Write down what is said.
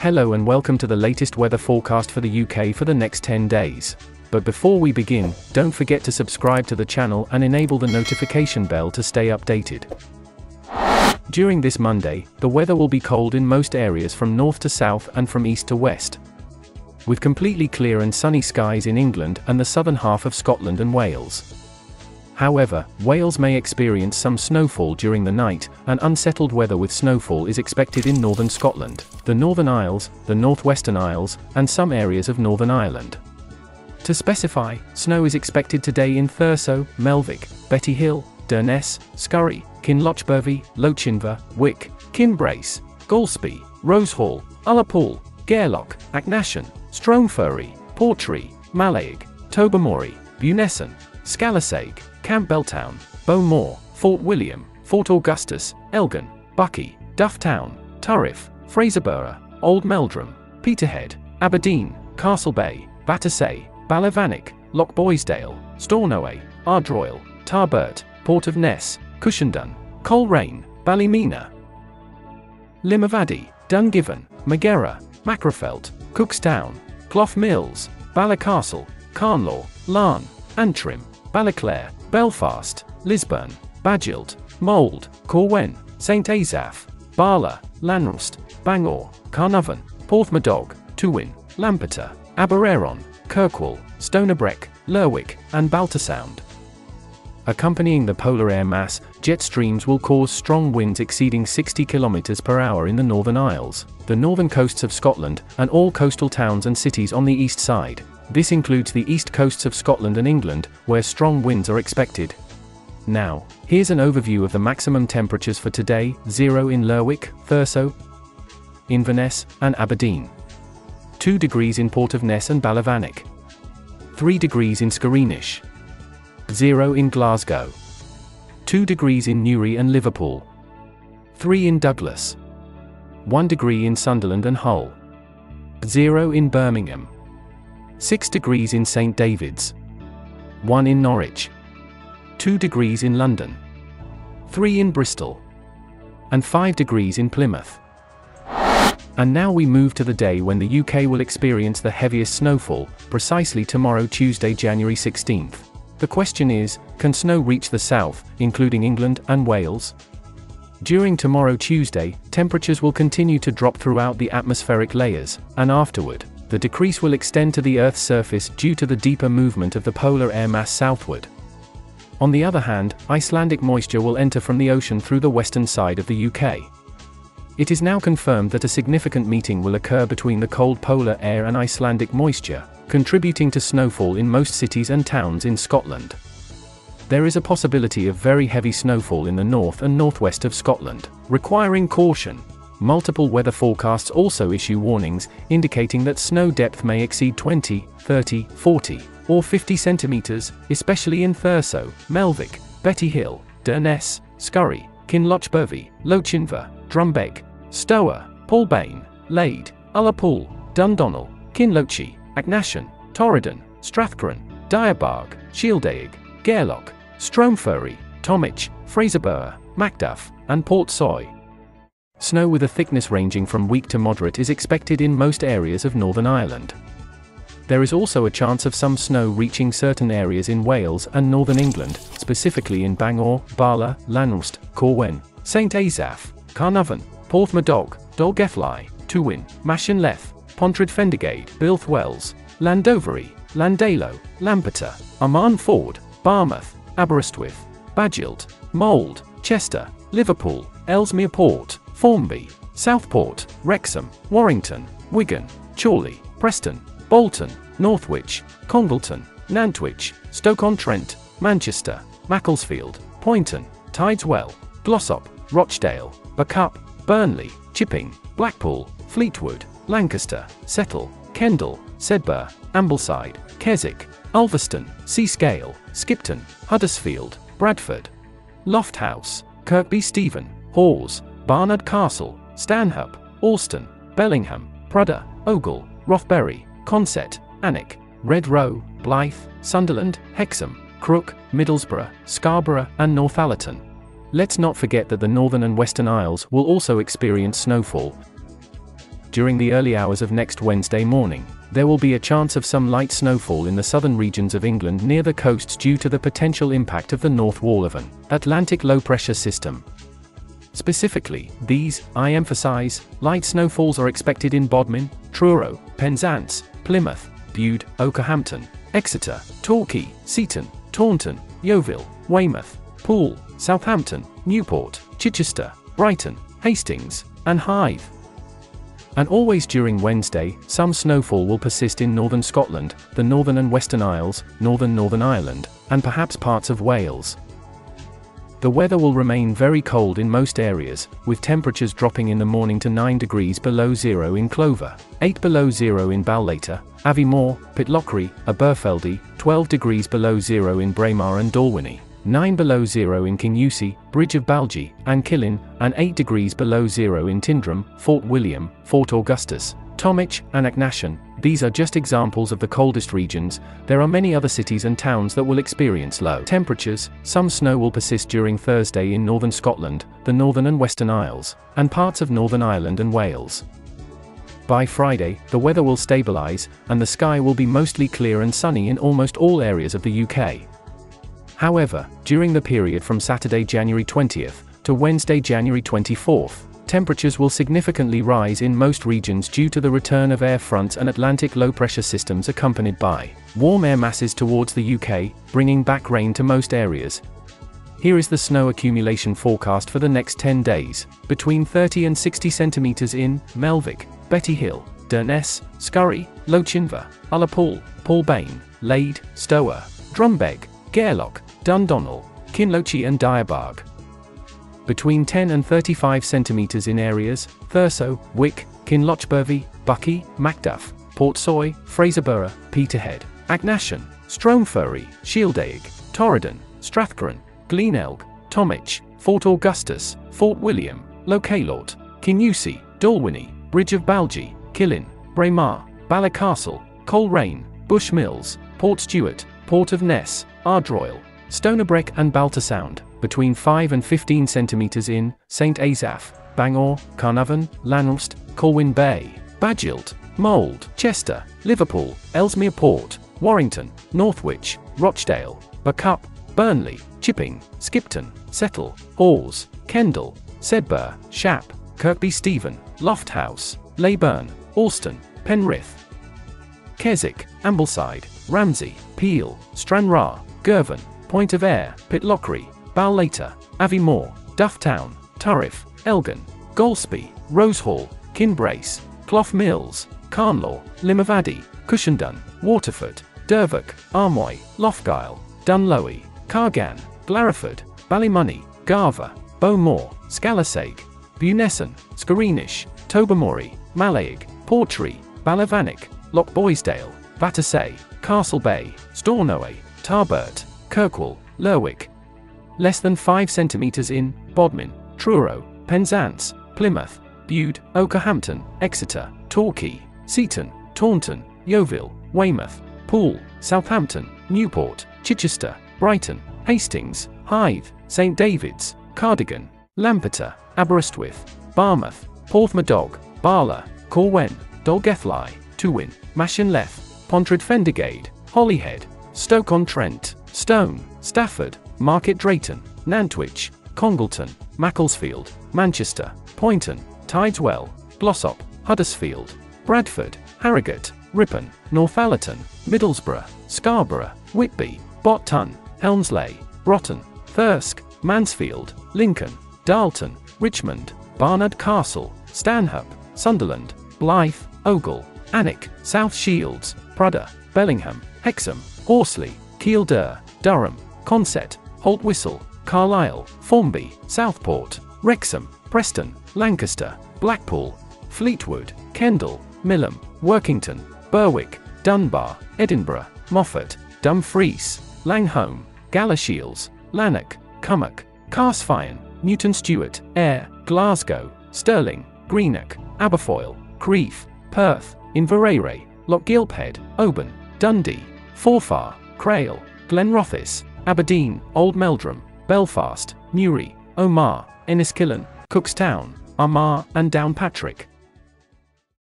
Hello and welcome to the latest weather forecast for the UK for the next 10 days. But before we begin, don't forget to subscribe to the channel and enable the notification bell to stay updated. During this Monday, the weather will be cold in most areas from north to south and from east to west, with completely clear and sunny skies in England and the southern half of Scotland and Wales. However, Wales may experience some snowfall during the night, and unsettled weather with snowfall is expected in northern Scotland, the Northern Isles, the Northwestern Isles, and some areas of Northern Ireland. To specify, snow is expected today in Thurso, Melvick, Betty Hill, Durness, Scurry, Kinlochbervie, Lochinver, Wick, Kinbrace, Golspie, Rosehall, Ullapool, Gairloch, Achnashan, Stroneferry, Portree, Mallaig, Tobermory, Bunessan, Scalasag, Campbelltown, Bowmore, Fort William, Fort Augustus, Elgin, Buckie, Dufftown, Turriff, Fraserburgh, Old Meldrum, Peterhead, Aberdeen, Castlebay, Battersea, Ballyvannick, Lochboysdale, Stornoway, Ardroyle, Tarbert, Port of Ness, Cushendun, Coleraine, Ballymena, Limavady, Dungiven, Maghera, Macrofelt, Cookstown, Clough Mills, Ballycastle, Carnlaw, Larne, Antrim, Ballyclare, Belfast, Lisburn, Badgilt, Mold, Corwen, St Asaph, Barla, Lanrust, Bangor, Carnarvon, Porthmadog, Tywyn, Lampeter, Abereron, Kirkwall, Stonebreck, Lerwick, and Baltersound. Accompanying the polar air mass, jet streams will cause strong winds exceeding 60 km per hour in the Northern Isles, the northern coasts of Scotland, and all coastal towns and cities on the east side. This includes the east coasts of Scotland and England, where strong winds are expected. Now, here's an overview of the maximum temperatures for today: 0 in Lerwick, Thurso, Inverness, and Aberdeen. 2 degrees in Port of Ness and Ballyvannick. 3 degrees in Skirinish. 0 in Glasgow. 2 degrees in Newry and Liverpool. 3 in Douglas. 1 degree in Sunderland and Hull. 0 in Birmingham. 6 degrees in St David's. 1 in Norwich. 2 degrees in London. 3 in Bristol. And 5 degrees in Plymouth. And now we move to the day when the UK will experience the heaviest snowfall, precisely tomorrow, Tuesday, January 16th. The question is, can snow reach the south, including England and Wales? During tomorrow, Tuesday, temperatures will continue to drop throughout the atmospheric layers, and afterward, the decrease will extend to the Earth's surface due to the deeper movement of the polar air mass southward. On the other hand, Icelandic moisture will enter from the ocean through the western side of the UK. It is now confirmed that a significant meeting will occur between the cold polar air and Icelandic moisture, contributing to snowfall in most cities and towns in Scotland. There is a possibility of very heavy snowfall in the north and northwest of Scotland, requiring caution. Multiple weather forecasts also issue warnings, indicating that snow depth may exceed 20, 30, 40, or 50 centimeters, especially in Thurso, Melvick, Betty Hill, Durness, Scurry, Kinlochbervie, Lochinver, Drumbeg, Stour, Paulbane, Lade, Ullapool, Dundonald, Kinlochie, Achnashan, Torridon, Strathcron, Diabarg, Shieldaig, Gairloch, Stroneferry, Tomich, Fraserburgh, Macduff, and Portsoy. Snow with a thickness ranging from weak to moderate is expected in most areas of Northern Ireland. There is also a chance of some snow reaching certain areas in Wales and Northern England, specifically in Bangor, Barla, Lanrust, Corwen, St Asaph, Carnarvon, Porthmadog, Dolgefly, Tywyn, Machynlleth, Pontred Fendigade, Bilthwells, Landovery, Landalo, Lampeter, Armagh Ford, Barmouth, Aberystwyth, Badgilt, Mold, Chester, Liverpool, Ellesmere Port, Formby, Southport, Wrexham, Warrington, Wigan, Chorley, Preston, Bolton, Northwich, Congleton, Nantwich, Stoke-on-Trent, Manchester, Macclesfield, Poynton, Tideswell, Glossop, Rochdale, Bacup, Burnley, Chipping, Blackpool, Fleetwood, Lancaster, Settle, Kendal, Sedbergh, Ambleside, Keswick, Ulverston, Seascale, Skipton, Huddersfield, Bradford, Lofthouse, Kirkby Stephen, Hawes, Barnard Castle, Stanhope, Alston, Bellingham, Prudder, Ogle, Rothbury, Consett, Alnwick, Red Row, Blyth, Sunderland, Hexham, Crook, Middlesbrough, Scarborough, and Northallerton. Let's not forget that the Northern and Western Isles will also experience snowfall. during the early hours of next Wednesday morning, there will be a chance of some light snowfall in the southern regions of England near the coasts due to the potential impact of the north wall of an Atlantic low-pressure system. Specifically, I emphasize, light snowfalls are expected in Bodmin, Truro, Penzance, Plymouth, Bude, Okehampton, Exeter, Torquay, Seaton, Taunton, Yeovil, Weymouth, Poole, Southampton, Newport, Chichester, Brighton, Hastings, and Hythe. And always during Wednesday, some snowfall will persist in northern Scotland, the Northern and Western Isles, Northern Ireland, and perhaps parts of Wales. The weather will remain very cold in most areas, with temperatures dropping in the morning to 9 degrees below zero in Clover, 8 below zero in Balleter, Aviemore, Pitlochry, Aberfeldy, 12 degrees below zero in Braemar and Dalwhinnie, 9 below zero in Kingussie, Bridge of Balgie, and Killin, and 8 degrees below zero in Tyndrum, Fort William, Fort Augustus, Tomwich, and Aknashan. These are just examples of the coldest regions. There are many other cities and towns that will experience low temperatures. Some snow will persist during Thursday in northern Scotland, the Northern and Western Isles, and parts of Northern Ireland and Wales. By Friday, the weather will stabilize, and the sky will be mostly clear and sunny in almost all areas of the UK. However, during the period from Saturday, January 20th, to Wednesday, January 24th, temperatures will significantly rise in most regions due to the return of air fronts and Atlantic low-pressure systems accompanied by warm air masses towards the UK, bringing back rain to most areas. Here is the snow accumulation forecast for the next 10 days, between 30 and 60 centimeters in Melvick, Betty Hill, Durness, Scurry, Lochinver, Ullapool, Paulbane, Lade, Stour, Drumbeg, Gairloch, Dundonald, Kinlochie and Diabag. Between 10 and 35 centimeters in areas, Thurso, Wick, Kinlochbervie, Buckie, Macduff, Portsoy, Fraserburgh, Peterhead, Aknashan, Stromfurry, Shieldaig, Torridon, Strathcoran, Glenelg, Tomwich, Fort Augustus, Fort William, Lochalort, Kingussie, Dalwhinnie, Bridge of Balgie, Killin, Braemar, Ballycastle, Coleraine, Bushmills, Portstewart, Port of Ness, Ardroyle, Stonerbreck and Baltersound, between 5 and 15 centimeters in St Asaph, Bangor, Carnarvon, Lanrust, Colwyn Bay, Badgilt, Mould, Chester, Liverpool, Ellesmere Port, Warrington, Northwich, Rochdale, Buckup, Burnley, Chipping, Skipton, Settle, Oars, Kendal, Sedbergh, Shap, Kirkby Stephen, Lofthouse, Leyburn, Alston, Penrith, Keswick, Ambleside, Ramsey, Peel, Stranraer, Girvan, Point of Ayre, Pitlochry, Balleter, Aviemore, Dufftown, Turriff, Elgin, Golspie, Rosehall, Kinbrace, Clough Mills, Carnlaw, Limavady, Cushendun, Waterford, Dervock, Armoy, Lochgyle, Dunloe, Cargan, Glariford, Ballymoney, Garver, Bowmore, Scalasag, Bunessan, Scareenish, Tobermory, Mallaig, Portree, Ballyvannick, Lochboysdale, Battersea, Castle Bay, Stornoway, Tarbert, Kirkwall, Lerwick. Less than 5 centimeters in Bodmin, Truro, Penzance, Plymouth, Bude, Okehampton, Exeter, Torquay, Seaton, Taunton, Yeovil, Weymouth, Poole, Southampton, Newport, Chichester, Brighton, Hastings, Hythe, St David's, Cardigan, Lampeter, Aberystwyth, Barmouth, Porthmadog, Barla, Corwen, Dolgethly, Tywyn, Machynlleth, Pontred Fendigade, Holyhead, Stoke-on-Trent, Stone, Stafford, Market Drayton, Nantwich, Congleton, Macclesfield, Manchester, Poynton, Tideswell, Glossop, Huddersfield, Bradford, Harrogate, Ripon, Northallerton, Middlesbrough, Scarborough, Whitby, Botton, Helmsley, Broughton, Thirsk, Mansfield, Lincoln, Darlton, Richmond, Barnard Castle, Stanhope, Sunderland, Blyth, Ogle, Alnwick, South Shields, Prudhoe, Bellingham, Hexham, Horsley, Kildare, Durham, Consett, Holt Whistle, Carlisle, Formby, Southport, Wrexham, Preston, Lancaster, Blackpool, Fleetwood, Kendal, Millom, Workington, Berwick, Dunbar, Edinburgh, Moffat, Dumfries, Langholm, Galashiels, Lanark, Cumnock, Carsfion, Newton Stewart, Ayr, Glasgow, Stirling, Greenock, Aberfoyle, Crieff, Perth, Inverary, Lochgilphead, Oban, Dundee, Forfar, Crail, Glenrothes, Aberdeen, Old Meldrum, Belfast, Newry, Omagh, Enniskillen, Cookstown, Armagh and Downpatrick.